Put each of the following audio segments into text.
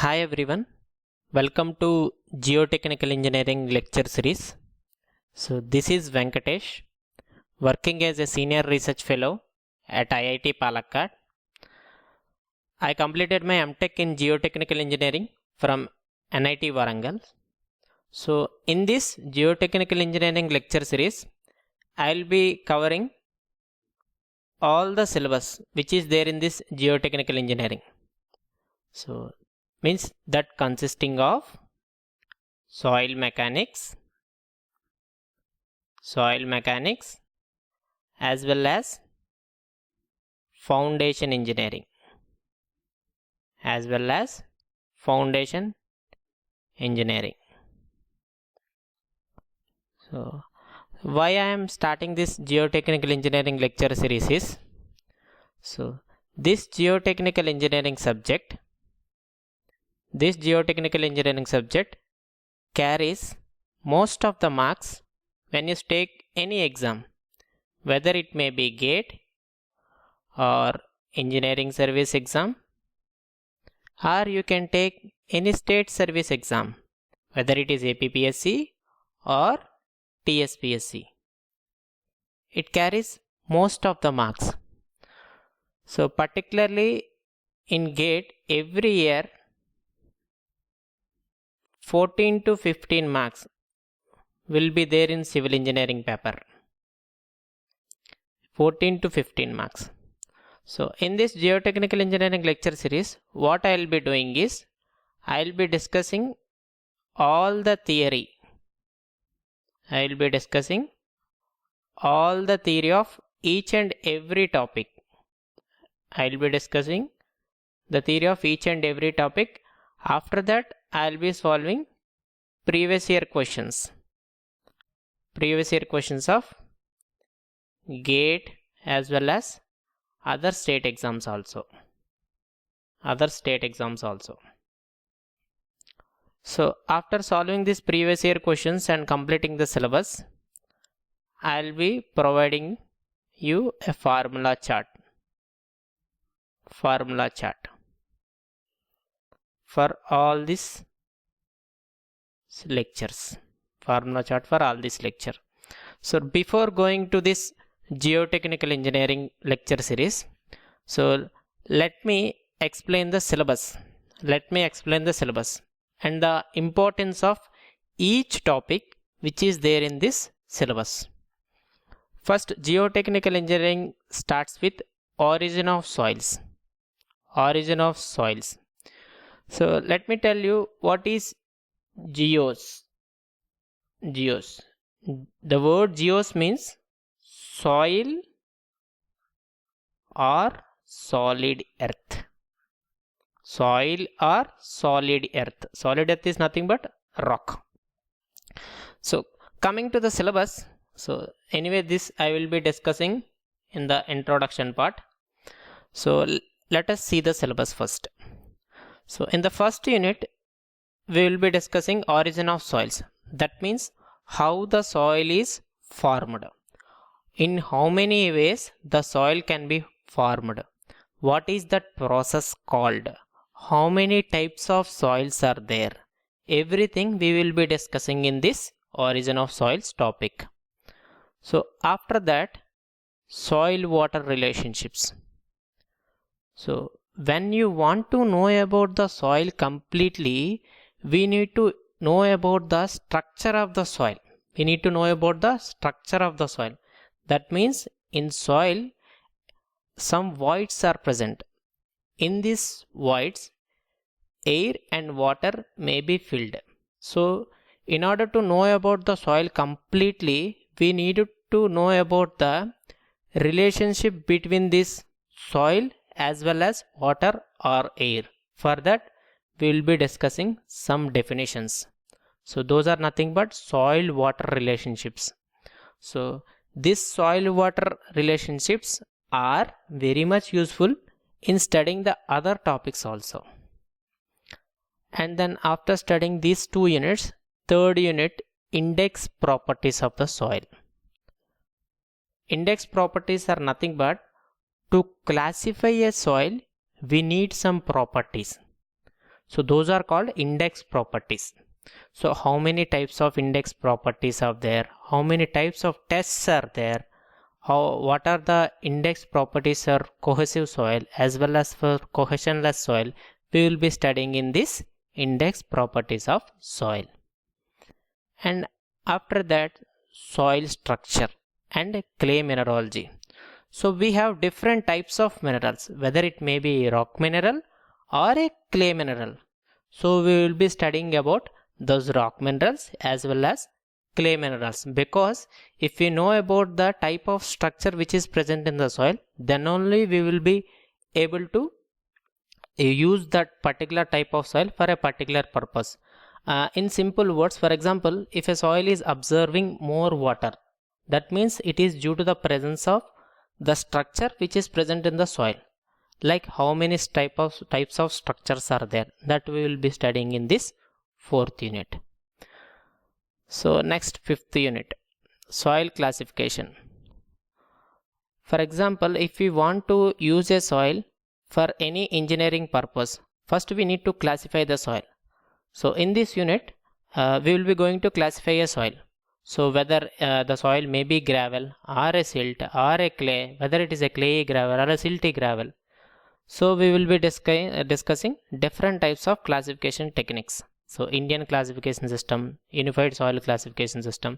Hi everyone, welcome to Geotechnical Engineering lecture series. So this is Venkatesh, working as a senior research fellow at IIT Palakkad. I completed my MTech in Geotechnical Engineering from NIT Warangal. So in this Geotechnical Engineering lecture series, I will be covering all the syllabus which is there in this Geotechnical Engineering. So means that consisting of soil mechanics as well as foundation engineering So why I am starting this geotechnical engineering lecture series is, so this geotechnical engineering subject carries most of the marks when you take any exam, whether it may be GATE or engineering service exam, or you can take any state service exam, whether it is APPSC or TSPSC. It carries most of the marks. So particularly in GATE, every year 14 to 15 marks will be there in civil engineering paper. 14 to 15 marks. So in this geotechnical engineering lecture series, what I will be doing is, I will be discussing all the theory. I will be discussing all the theory of each and every topic. I will be discussing the theory of each and every topic. After that, I will be solving previous year questions of GATE as well as other state exams also. So after solving these previous year questions and completing the syllabus, I will be providing you a formula chart for all these lectures. So before going to this geotechnical engineering lecture series, so let me explain the syllabus and the importance of each topic which is there in this syllabus. First, geotechnical engineering starts with origin of soils. So let me tell you what is geos. The word geos means soil or solid earth. Solid earth is nothing but rock. So coming to the syllabus, so anyway this I will be discussing in the introduction part. So let us see the syllabus first. So in the first unit, we will be discussing origin of soils. That means how the soil is formed. In how many ways the soil can be formed. What is that process called? How many types of soils are there? Everything we will be discussing in this origin of soils topic. So after that, soil water relationships. So when you want to know about the soil completely, we need to know about the structure of the soil. That means in soil, some voids are present. In these voids, air and water may be filled. So in order to know about the soil completely, we need to know about the relationship between this soil as well as water or air. For that, we will be discussing some definitions. So those are nothing but soil water relationships. So these soil water relationships are very much useful in studying the other topics also. And then after studying these two units, third unit, index properties of the soil. Index properties are nothing but, to classify a soil, we need some properties. So those are called index properties. So how many types of index properties are there? How many types of tests are there? What are the index properties for cohesive soil as well as for cohesionless soil? We will be studying in this index properties of soil. And after that, soil structure and clay mineralogy. So we have different types of minerals, whether it may be rock mineral or a clay mineral. So we will be studying about those rock minerals as well as clay minerals, because if we know about the type of structure which is present in the soil, then only we will be able to use that particular type of soil for a particular purpose. In simple words, for example, if a soil is absorbing more water, that means it is due to the presence of the structure which is present in the soil. Like how many types of structures are there, that we will be studying in this 4th unit. So next, 5th unit, soil classification. For example, if we want to use a soil for any engineering purpose, first we need to classify the soil. So in this unit, we will be going to classify a soil. So whether the soil may be gravel or a silt or a clay, whether it is a clay gravel or a silty gravel. So we will be discussing different types of classification techniques. So Indian classification system, unified soil classification system,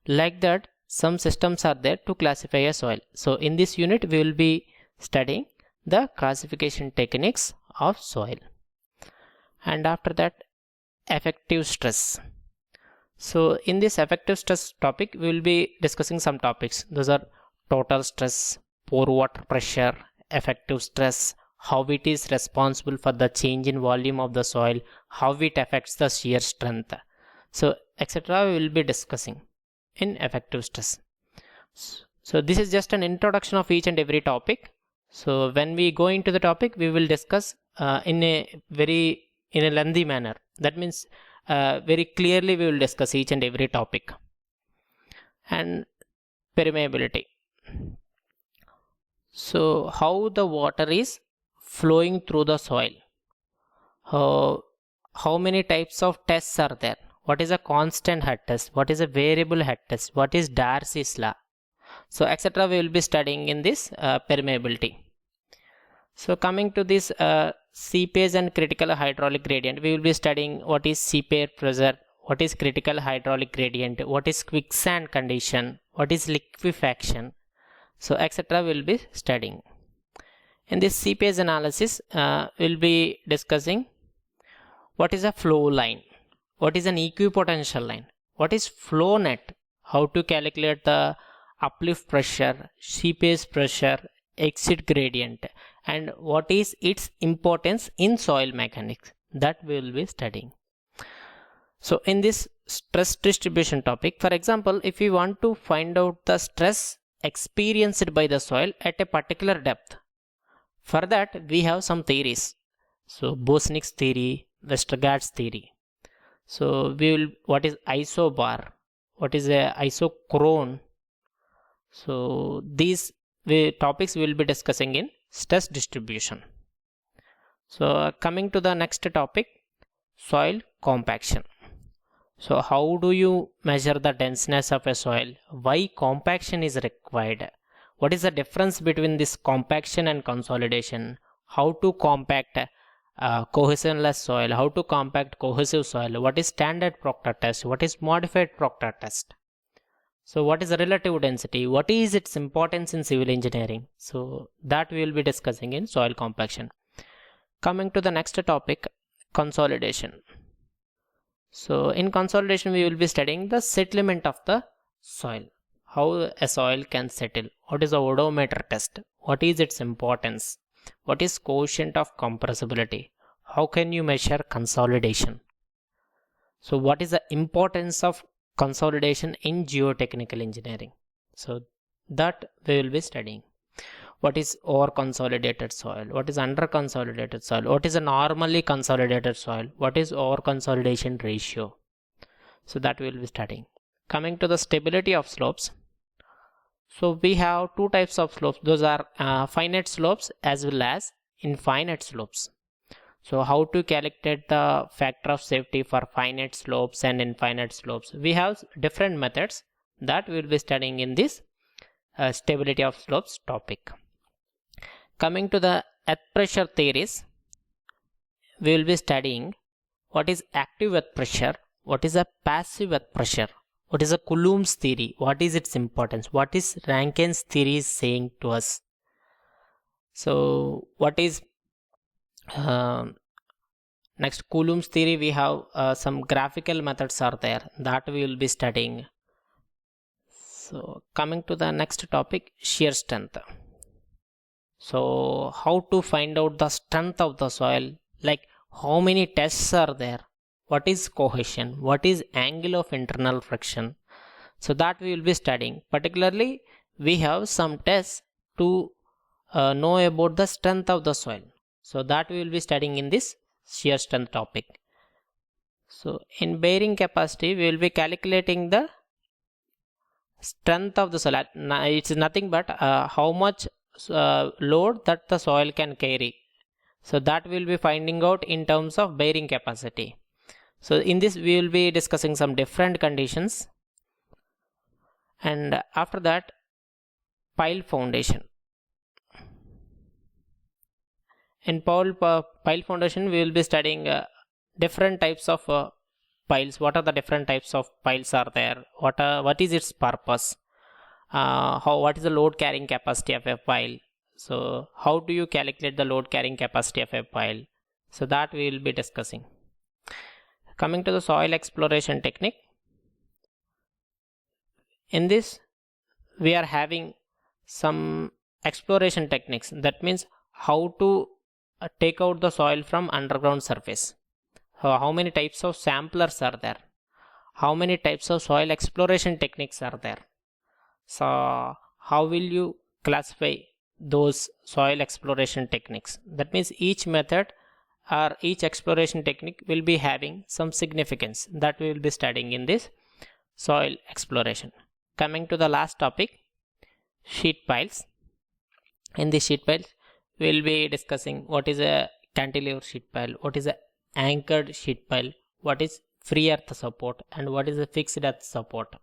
like that some systems are there to classify a soil. So in this unit we will be studying the classification techniques of soil. And after that, effective stress. So in this effective stress topic, we will be discussing some topics. Those are total stress, pore water pressure, effective stress, how it is responsible for the change in volume of the soil, how it affects the shear strength. So etc. we will be discussing in effective stress. So this is just an introduction of each and every topic. So when we go into the topic, we will discuss in a lengthy manner. That means very clearly we will discuss each and every topic. And permeability. So how the water is flowing through the soil. How many types of tests are there? What is a constant head test? What is a variable head test? What is Darcy's law? So etc. we will be studying in this permeability. So coming to this seepage and critical hydraulic gradient, we will be studying what is seepage pressure, what is critical hydraulic gradient, what is quicksand condition, what is liquefaction. So etc. we will be studying. In this seepage analysis, we will be discussing what is a flow line, what is an equipotential line, what is flow net, how to calculate the uplift pressure, seepage pressure, exit gradient, and what is its importance in soil mechanics, that we will be studying. So in this stress distribution topic, for example, if we want to find out the stress experienced by the soil at a particular depth, for that we have some theories. So Bosnick's theory, Westergaard's theory. So we will, what is isobar, what is a isochrone. So these topics we will be discussing in stress distribution. So coming to the next topic, soil compaction. So how do you measure the denseness of a soil? Why compaction is required? What is the difference between this compaction and consolidation? How to compact cohesionless soil? How to compact cohesive soil? What is standard Proctor test? What is modified Proctor test? So what is the relative density? What is its importance in civil engineering? So that we will be discussing in soil compaction. Coming to the next topic, consolidation. So in consolidation we will be studying the settlement of the soil. How a soil can settle. What is the odometer test? What is its importance? What is coefficient of compressibility? How can you measure consolidation? So what is the importance of consolidation in geotechnical engineering? So that we will be studying. What is over consolidated soil? What is under consolidated soil? What is a normally consolidated soil? What is over consolidation ratio? So that we will be studying. Coming to the stability of slopes. So we have two types of slopes. Those are finite slopes as well as infinite slopes. So how to calculate the factor of safety for finite slopes and infinite slopes. We have different methods that we will be studying in this stability of slopes topic. Coming to the earth pressure theories, we will be studying what is active earth pressure, what is a passive earth pressure, what is a Coulomb's theory, what is its importance, what is Rankine's theory is saying to us. So what is next Coulomb's theory, we have some graphical methods are there that we will be studying. So coming to the next topic, shear strength. So how to find out the strength of the soil, like how many tests are there, what is cohesion, what is angle of internal friction. So that we will be studying. Particularly we have some tests to know about the strength of the soil. So that we will be studying in this shear strength topic. So in bearing capacity we will be calculating the strength of the soil. It's nothing but how much load that the soil can carry. So that we will be finding out in terms of bearing capacity. So in this we will be discussing some different conditions, and after that pile foundation. In pile foundation we will be studying different types of piles. What are the different types of piles are there, what is its purpose, what is the load carrying capacity of a pile, so how do you calculate the load carrying capacity of a pile. So that we will be discussing. Coming to the soil exploration technique, in this we are having some exploration techniques. That means how to take out the soil from underground surface. How many types of samplers are there, how many types of soil exploration techniques are there. So how will you classify those soil exploration techniques? That means each method or each exploration technique will be having some significance that we will be studying in this soil exploration. Coming to the last topic, sheet piles. In the sheet piles we will be discussing what is a cantilever sheet pile, what is a anchored sheet pile, what is free earth support, and what is a fixed earth support.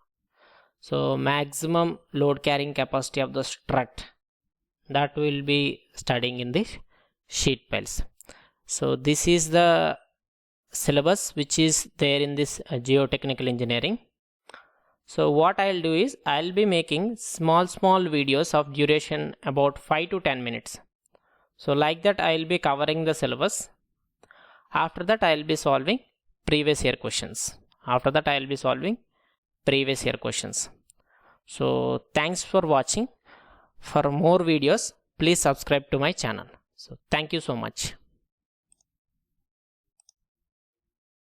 So maximum load carrying capacity of the strut, that we will be studying in this sheet piles. So this is the syllabus which is there in this geotechnical engineering. So what I'll do is I'll be making small videos of duration about 5 to 10 minutes. So like that I'll be covering the syllabus. After that I'll be solving previous year questions. So thanks for watching. For more videos please subscribe to my channel. So thank you so much.